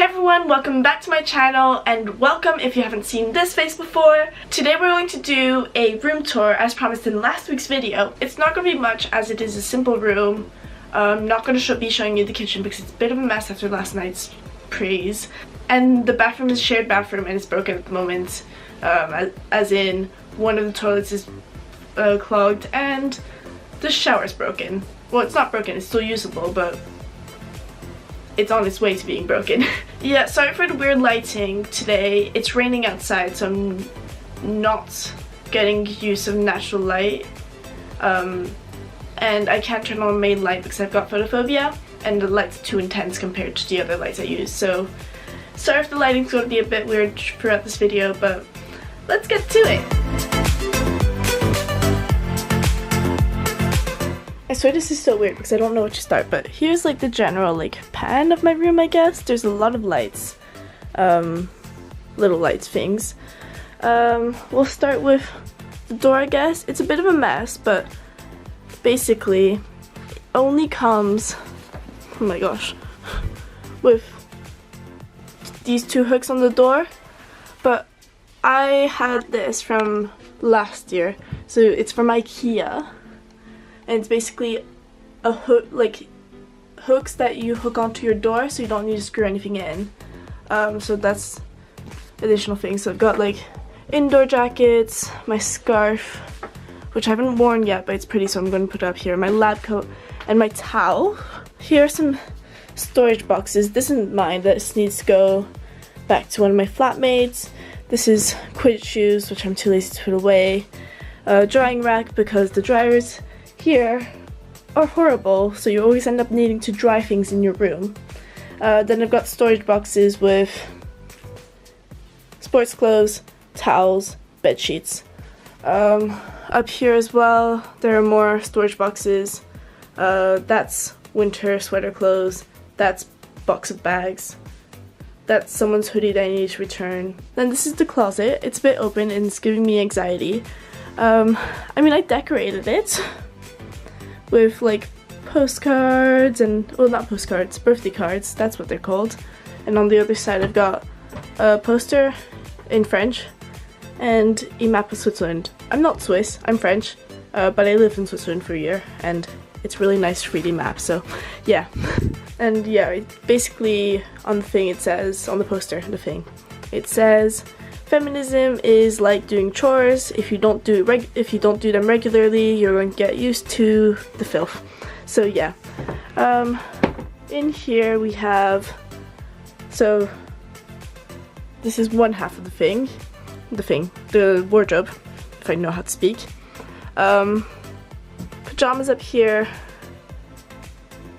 everyone, welcome back to my channel, and welcome if you haven't seen this face before. Today we're going to do a room tour as promised in last week's video. It's not going to be much as it is a simple room. I'm not going to be showing you the kitchen because it's a bit of a mess after last night's praise. And the bathroom is a shared bathroom and it's broken at the moment, as in one of the toilets is clogged and the shower is broken. Well, it's not broken, it's still usable, but it's on its way to being broken. Yeah, sorry for the weird lighting today. It's raining outside, so I'm not getting use of natural light. And I can't turn on main light because I've got photophobia, and the light's too intense compared to the other lights I use. So sorry if the lighting's going to be a bit weird throughout this video, but let's get to it. I swear this is so weird because I don't know where to start, but here's like the general like pan of my room, I guess. There's a lot of lights, little lights things. We'll start with the door, I guess. It's a bit of a mess, but basically it only comes, oh my gosh, with these two hooks on the door, but I had this from last year, so it's from IKEA. And it's basically a hook, like hooks that you hook onto your door so you don't need to screw anything in. So that's additional things. So I've got like indoor jackets, my scarf, which I haven't worn yet, but it's pretty, so I'm going to put it up here, my lab coat, and my towel. Here are some storage boxes. This isn't mine, this needs to go back to one of my flatmates. This is Quidditch shoes, which I'm too lazy to put away. Drying rack, because the dryers here are horrible, so you always end up needing to dry things in your room. Then I've got storage boxes with sports clothes, towels, bed sheets. Up here as well there are more storage boxes. That's winter sweater clothes, that's box of bags, that's someone's hoodie that I need to return. Then this is the closet. It's a bit open and it's giving me anxiety. I mean, I decorated it with like postcards and, well, not postcards, birthday cards, that's what they're called. And on the other side I've got a poster in French and a map of Switzerland. I'm not Swiss, I'm French, but I lived in Switzerland for a year and it's really nice 3D map, so yeah. And yeah, basically on the thing it says, on the poster, the thing, it says, feminism is like doing chores. If you don't do them regularly, you're going to get used to the filth. So yeah. In here we have, so this is one half of the wardrobe, if I know how to speak. Pajamas up here.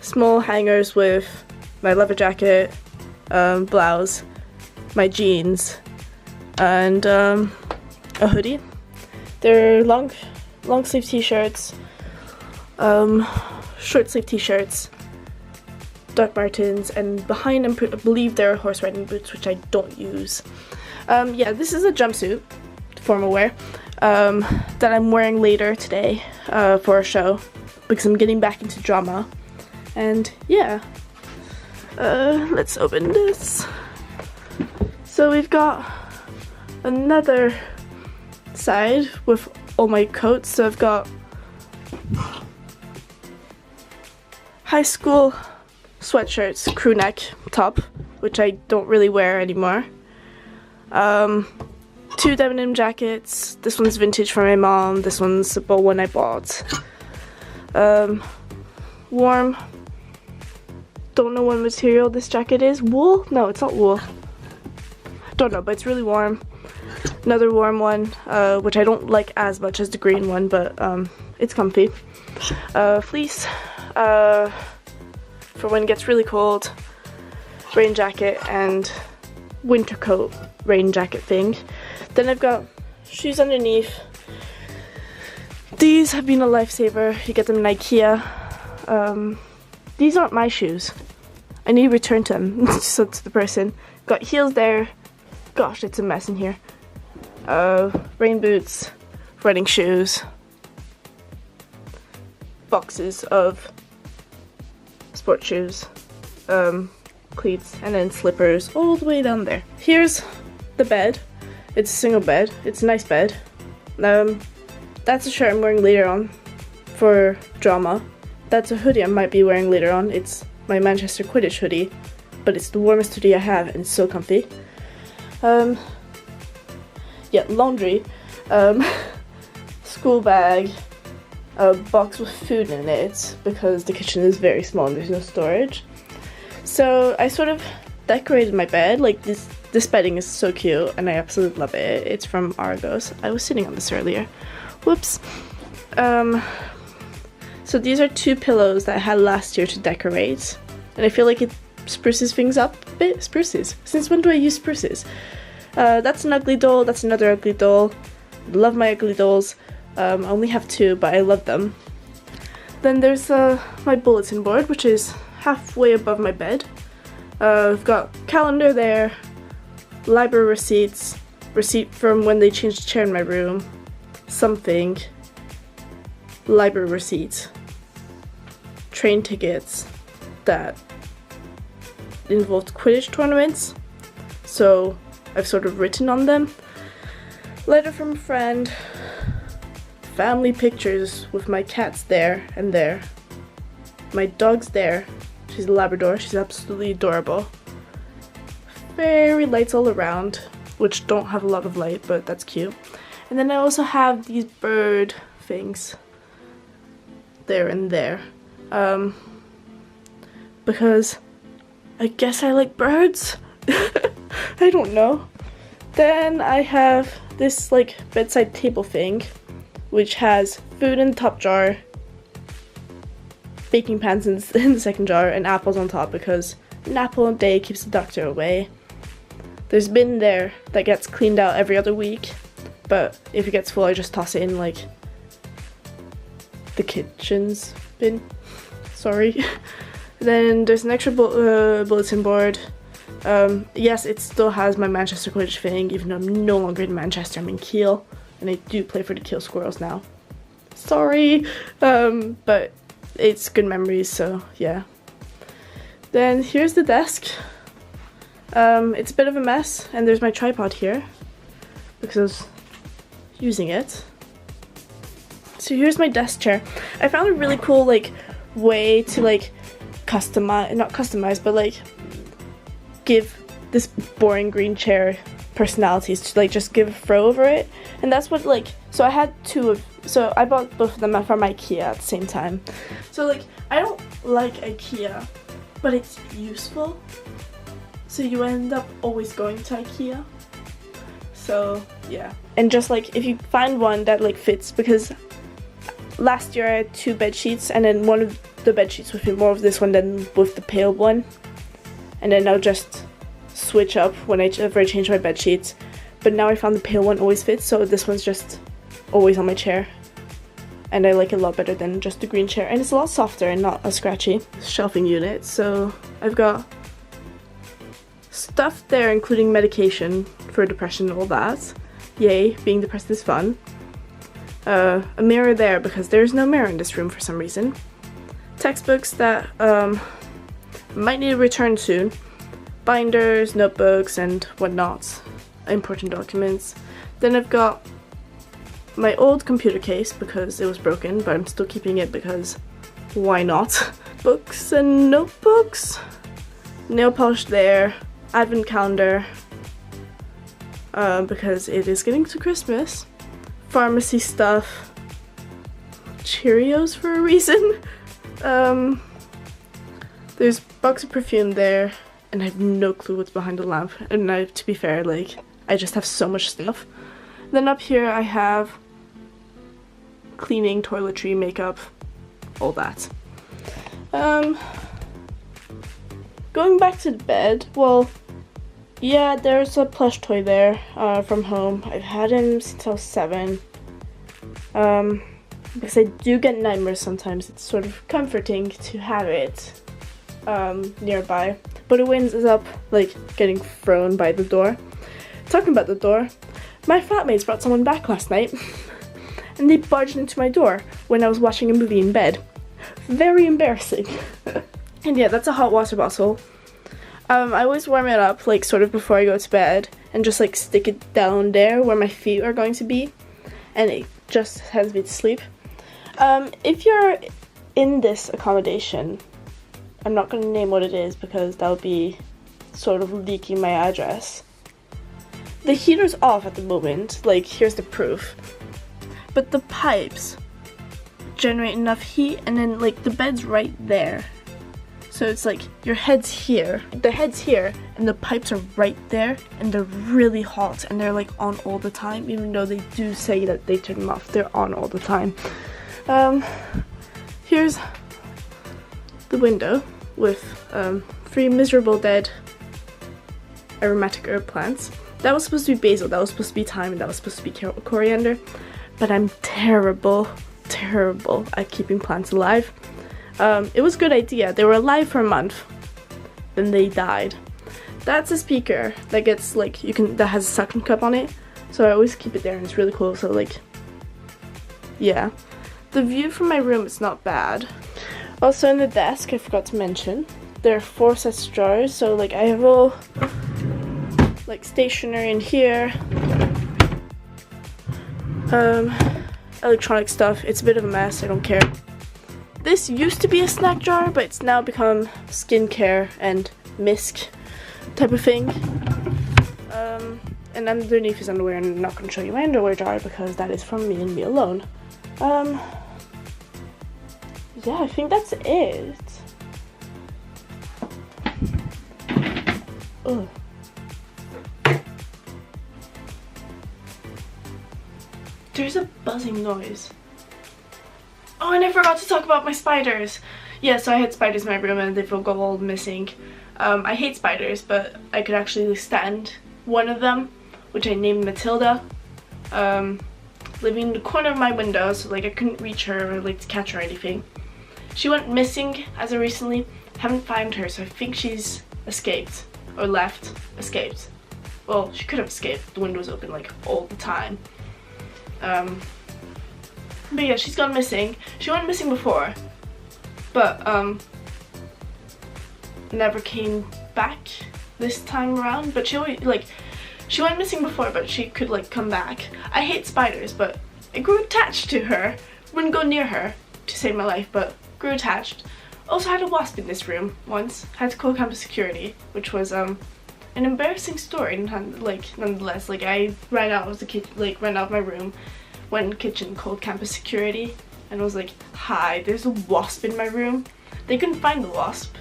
Small hangers with my leather jacket, blouse, my jeans, and a hoodie. They're long sleeve t-shirts, short sleeve t-shirts, Doc Martens, and behind them I believe there are horse riding boots, which I don't use. Yeah, this is a jumpsuit, formal wear, that I'm wearing later today for a show because I'm getting back into drama. And yeah, let's open this. So we've got another side with all my coats. So I've got high school sweatshirts, crew neck top, which I don't really wear anymore. 2 denim jackets. This one's vintage from my mom. This one's the one I bought. Warm. Don't know what material this jacket is. Wool? No, it's not wool. Don't know, but it's really warm. Another warm one, which I don't like as much as the green one, but it's comfy. Fleece, for when it gets really cold. Rain jacket and winter coat rain jacket thing. Then I've got shoes underneath. These have been a lifesaver. You get them in IKEA. These aren't my shoes. I need to return them so to the person. Got heels there. Gosh, it's a mess in here. Rain boots, running shoes, boxes of sports shoes, cleats, and then slippers all the way down there. Here's the bed. It's a single bed. It's a nice bed. That's a shirt I'm wearing later on for drama. That's a hoodie I might be wearing later on. It's my Manchester Quidditch hoodie, but it's the warmest hoodie I have and it's so comfy. Yeah, laundry, school bag, a box with food in it because the kitchen is very small and there's no storage. So I sort of decorated my bed. Like this bedding is so cute and I absolutely love it. It's from Argos. I was sitting on this earlier. Whoops. So these are 2 pillows that I had last year to decorate, and I feel like it spruces things up a bit. Spruces? Since when do I use spruces? That's an ugly doll, that's another ugly doll. Love my ugly dolls. I only have 2, but I love them. Then there's my bulletin board, which is halfway above my bed. I've got calendar there, library receipts, receipt from when they changed the chair in my room, something, library receipts, train tickets that involved Quidditch tournaments, so I've sort of written on them, letter from a friend, family pictures with my cats there and there, my dog's there, she's a Labrador, she's absolutely adorable, fairy lights all around, which don't have a lot of light, but that's cute. And then I also have these bird things there and there, because I guess I like birds. I don't know. Then I have this like bedside table thing, which has food in the top jar, baking pans in the second jar, and apples on top because an apple a day keeps the doctor away. There's a bin there that gets cleaned out every other week, but if it gets full I just toss it in like the kitchen's bin. Sorry. Then there's an extra bulletin board. Yes, it still has my Manchester Quidditch thing, even though I'm no longer in Manchester, I'm in Keele, and I do play for the Keele Squirrels now. Sorry, but it's good memories, so yeah. Then here's the desk. It's a bit of a mess, and there's my tripod here, because I was using it. So here's my desk chair. I found a really cool like way to like customize, not customize, but like give this boring green chair personalities, to like just give a throw over it. And that's what like, so I had 2 of, so I bought both of them from IKEA at the same time. So like, I don't like IKEA, but it's useful. So you end up always going to IKEA. So yeah. And just like, if you find one that like fits, because last year I had 2 bed sheets, and then one of the bed sheets would fit more of this one than with the pale one. And then I'll just switch up whenever I change my bed sheets. But now I found the pale one always fits, so this one's just always on my chair. And I like it a lot better than just the green chair. And it's a lot softer and not as scratchy. Shelving unit, so I've got stuff there, including medication for depression and all that. Yay, being depressed is fun. A mirror there because there's no mirror in this room for some reason. Textbooks that might need a return soon. Binders, notebooks, and whatnot. Important documents. Then I've got my old computer case because it was broken, but I'm still keeping it because why not? Books and notebooks. Nail polish there. Advent calendar. Because it is getting to Christmas. Pharmacy stuff. Cheerios for a reason. There's a box of perfume there, and I have no clue what's behind the lamp. And to be fair, like, I just have so much stuff. Then up here I have cleaning, toiletry, makeup, all that. Going back to the bed, well, yeah, there's a plush toy there from home. I've had him since I was 7. Because I do get nightmares sometimes. It's sort of comforting to have it nearby. But it ends up like getting thrown by the door. Talking about the door, my flatmates brought someone back last night and they barged into my door when I was watching a movie in bed. Very embarrassing. And yeah, that's a hot water bottle. I always warm it up like sort of before I go to bed and just like stick it down there where my feet are going to be, and it just helps me to sleep. If you're in this accommodation, I'm not going to name what it is because that would be sort of leaking my address. The heater's off at the moment, like here's the proof. But the pipes generate enough heat, and then like the bed's right there. So it's like your head's here, the head's here, and the pipes are right there, and they're really hot, and they're like on all the time, even though they do say that they turn them off, they're on all the time. Here's the window with 3 miserable dead aromatic herb plants. That was supposed to be basil, that was supposed to be thyme, and that was supposed to be coriander, but I'm terrible at keeping plants alive. It was a good idea. They were alive for a month, then they died. That's a speaker that gets like, that has a suction cup on it, so I always keep it there, and it's really cool. So like, yeah, the view from my room is not bad. Also in the desk, I forgot to mention, there are 4 sets of drawers, so like I have all like stationery in here, electronic stuff. It's a bit of a mess, I don't care. This used to be a snack jar, but it's now become skincare and misc type of thing. And underneath is underwear, and I'm not going to show you my underwear jar because that is from me and me alone. Yeah, I think that's it. Ugh. There's a buzzing noise. Oh, and I forgot to talk about my spiders. Yeah, so I had spiders in my room and they've all all missing. I hate spiders, but I could actually stand one of them, which I named Matilda. Living in the corner of my window, so like I couldn't reach her or like to catch her or anything. She went missing as of recently. Haven't found her, so I think she's escaped or escaped. Well, she could have escaped. The window was open like all the time. But yeah, she's gone missing. She went missing before, but never came back this time around. But she always, like, she went missing before, but she could like come back. I hate spiders, but I grew attached to her. Wouldn't go near her to save my life, but grew attached. Also had a wasp in this room once. Had to call campus security, which was an embarrassing story. Nonetheless, like I ran out of the kitchen, like ran out of my room, went in the kitchen, called campus security, and was like, "Hi, there's a wasp in my room." They couldn't find the wasp.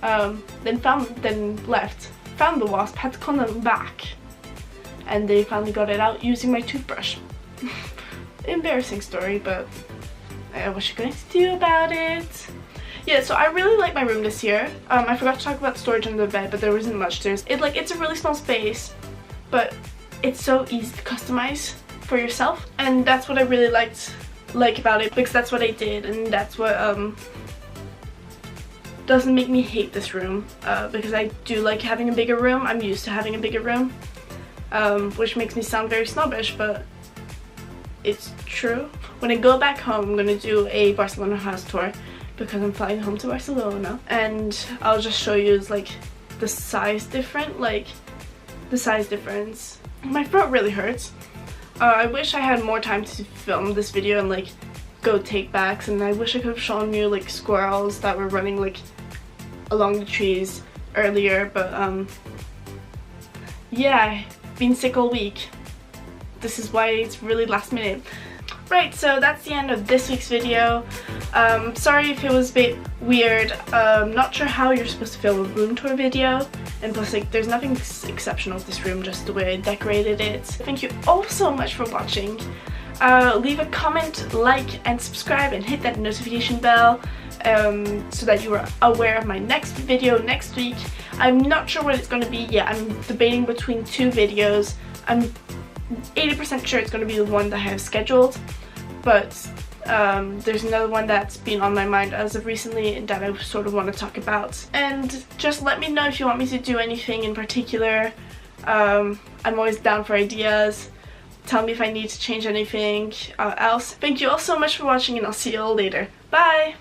Then left. Found the wasp, had to call them back, and they finally got it out using my toothbrush. Embarrassing story, but what you going to do about it? Yeah, so I really like my room this year. I forgot to talk about storage under the bed, but there isn't much. It's a really small space, but it's so easy to customize for yourself, and that's what I really like about it, because that's what I did, and that's what doesn't make me hate this room, because I do like having a bigger room. I'm used to having a bigger room, which makes me sound very snobbish, but it's true. When I go back home, I'm gonna do a Barcelona house tour because I'm flying home to Barcelona, and I'll just show you like the size difference. My throat really hurts. I wish I had more time to film this video and like go take backs, and I wish I could have shown you like squirrels that were running like along the trees earlier, but yeah, I've been sick all week. This is why it's really last minute. Right, so that's the end of this week's video. Sorry if it was a bit weird. Not sure how you're supposed to film a room tour video, and plus like there's nothing exceptional with this room, just the way I decorated it. Thank you all so much for watching. Leave a comment, like, and subscribe, and hit that notification bell so that you are aware of my next video next week. I'm not sure what it's going to be yet. I'm debating between 2 videos. I'm 80% sure it's going to be the one that I have scheduled, but there's another one that's been on my mind as of recently that I sort of want to talk about. And just let me know if you want me to do anything in particular. I'm always down for ideas. Tell me if I need to change anything else. Thank you all so much for watching, and I'll see you all later. Bye!